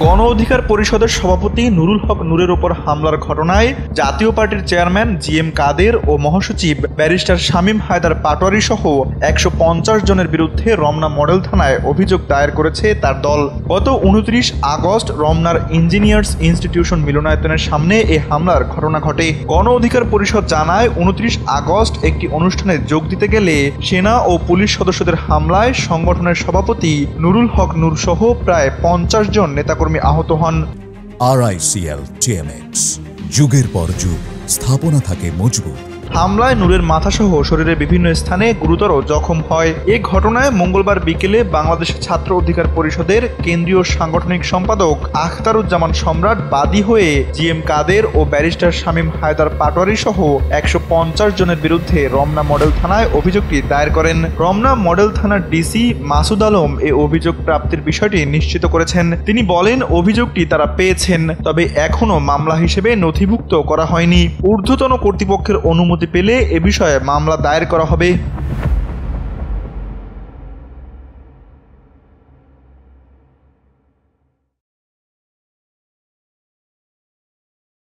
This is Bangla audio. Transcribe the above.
গণ অধিকার পরিষদের সভাপতি নুরুল হক নূরের উপর হামলার ঘটনায় জাতীয় পার্টির চেয়ারম্যান জি.এম. কাদের ও মহাসচিব ব্যারিস্টার শামীম হায়দার পাটোয়ারি সহ ১৫০ জনের বিরুদ্ধে রমনা মডেল থানায় অভিযোগ দায়ের করেছে তার দল। গত ২৯ আগস্ট রমনার ইঞ্জিনিয়ার্স ইনস্টিটিউশন মিলনায়তনের সামনে এ হামলার ঘটনা ঘটে। গণ অধিকার পরিষদ জানায় ২৯ আগস্ট একটি অনুষ্ঠানে যোগ দিতে গেলে সেনা ও পুলিশ সদস্যদের হামলায় সংগঠনের সভাপতি নুরুল হক নূর সহ প্রায় ৫০ জন নেতাকর্মী আহত হন। RICL TMX, যুগের পর যুগ স্থাপনা থাকে মজবুত। হামলায় নূরের মাথাসহ শরীরের বিভিন্ন স্থানে গুরুতর জখম হয়। এ ঘটনায় মঙ্গলবার বিকেলে বাংলাদেশ ছাত্র অধিকার পরিষদের কেন্দ্রীয় সাংগঠনিক সম্পাদক আখতারুজ্জামান সম্রাট বাদী হয়ে জি.এম. কাদের ও ব্যারিস্টার শামীম হায়দার পাটোয়ারি সহ ১৫০ জনের বিরুদ্ধে রমনা মডেল থানায় অভিযোগটি দায়ের করেন। রমনা মডেল থানার ডিসি মাসুদ আলম এ অভিযোগ প্রাপ্তির বিষয়টি নিশ্চিত করেছেন। তিনি বলেন, অভিযোগটি তারা পেয়েছেন, তবে এখনো মামলা হিসেবে নথিভুক্ত করা হয়নি। ঊর্ধ্বতন কর্তৃপক্ষের অনুমতি পেলে এ বিষয়ে মামলা দায়ের করা হবে।